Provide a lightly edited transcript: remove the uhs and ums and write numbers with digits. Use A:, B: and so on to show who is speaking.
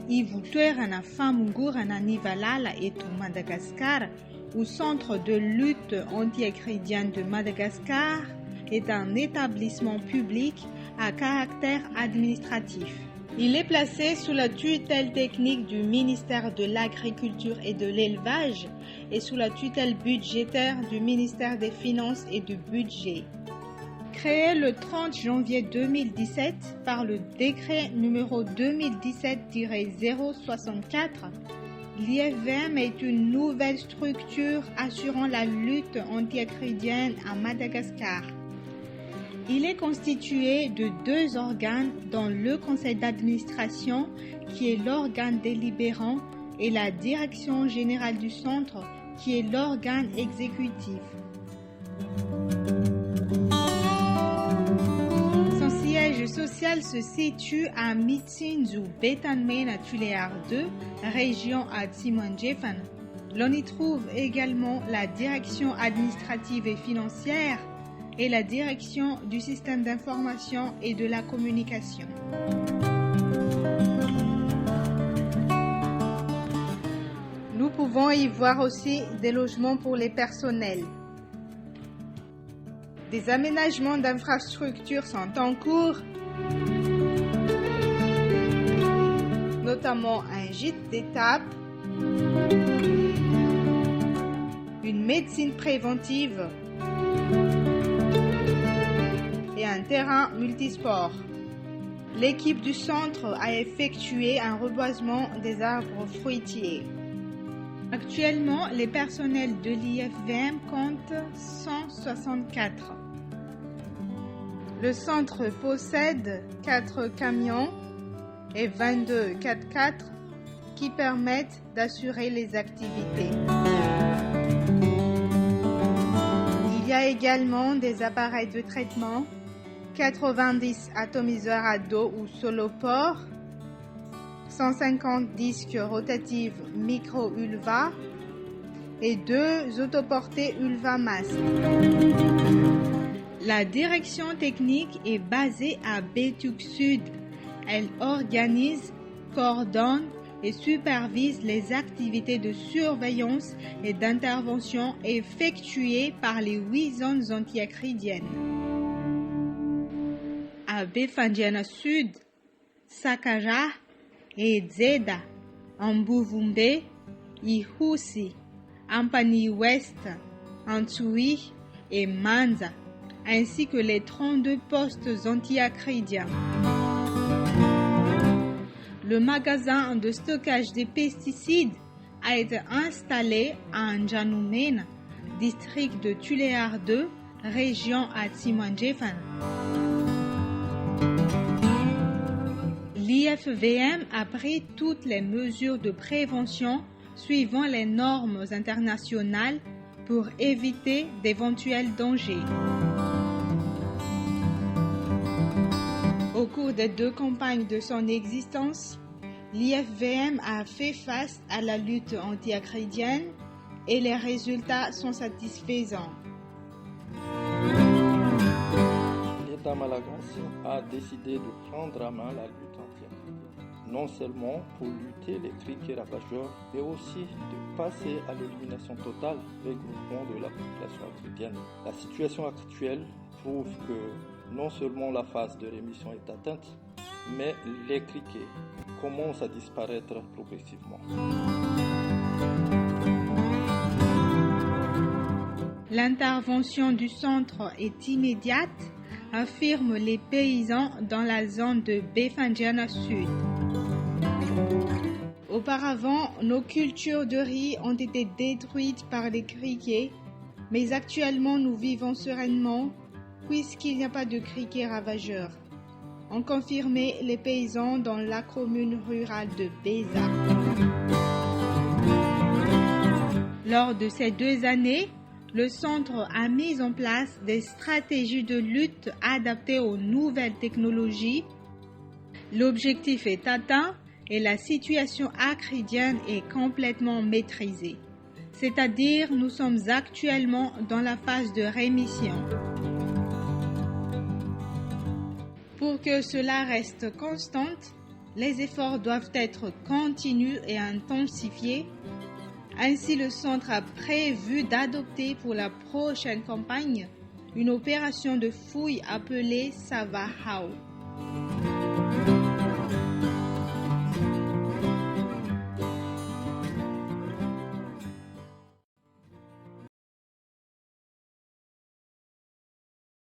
A: ivutuerana famungurana nivalala et au Madagascar, au Centre de lutte anti-acridienne de Madagascar est un établissement public à caractère administratif. Il est placé sous la tutelle technique du ministère de l'Agriculture et de l'Élevage et sous la tutelle budgétaire du ministère des Finances et du Budget. Créé le 30 janvier 2017 par le décret numéro 2017-064, l'IFVM est une nouvelle structure assurant la lutte anti-acridienne à Madagascar. Il est constitué de 2 organes dont le conseil d'administration qui est l'organe délibérant et la direction générale du centre qui est l'organe exécutif. Son siège social se situe à Mitsinzu, Betanmena Tuléar 2, région à Tsimonjefan. L'on y trouve également la direction administrative et financière et la direction du système d'information et de la communication. Nous pouvons y voir aussi des logements pour les personnels. Des aménagements d'infrastructures sont en cours, notamment un gîte d'étape, une médecine préventive et un terrain multisport. L'équipe du centre a effectué un reboisement des arbres fruitiers. Actuellement, les personnels de l'IFVM comptent 164. Le centre possède 4 camions et 22 4x4 qui permettent d'assurer les activités. Il y a également des appareils de traitement, 90 atomiseurs à dos ou solopores, 150 disques rotatifs micro-ulva et 2 autoportées ulva-masques. La direction technique est basée à Bétuk Sud. Elle organise, coordonne et supervise les activités de surveillance et d'intervention effectuées par les 8 zones anti-acridiennes. À Befandjana Sud, Sakaja et Zeda, Ambuvumbe, Ihusi, Ampani Ouest, Antsui et Manza, ainsi que les 32 postes anti-acridiens. Le magasin de stockage des pesticides a été installé à Njanumena, district de Tuléar 2, région à Tsimonjefan. L'IFVM a pris toutes les mesures de prévention suivant les normes internationales pour éviter d'éventuels dangers. Au cours des 2 campagnes de son existence, l'IFVM a fait face à la lutte anti-acridienne et les résultats sont satisfaisants.
B: L'État malagasy a décidé de prendre à main la lutte anti-acridienne, non seulement pour lutter les criquets ravageurs, mais aussi de passer à l'élimination totale des groupements de la population acridienne. La situation actuelle prouve que non seulement la phase de rémission est atteinte, mais les criquets commencent à disparaître progressivement.
A: L'intervention du centre est immédiate, affirment les paysans dans la zone de Befandjana Sud. Auparavant, nos cultures de riz ont été détruites par les criquets, mais actuellement nous vivons sereinement puisqu'il n'y a pas de criquets ravageurs, ont confirmé les paysans dans la commune rurale de Béza. Lors de ces 2 années, le centre a mis en place des stratégies de lutte adaptées aux nouvelles technologies. L'objectif est atteint et la situation acridienne est complètement maîtrisée. C'est-à-dire, nous sommes actuellement dans la phase de rémission. Pour que cela reste constante, Les efforts doivent être continus et intensifiés. Ainsi, le centre a prévu d'adopter pour la prochaine campagne une opération de fouille appelée Savahau.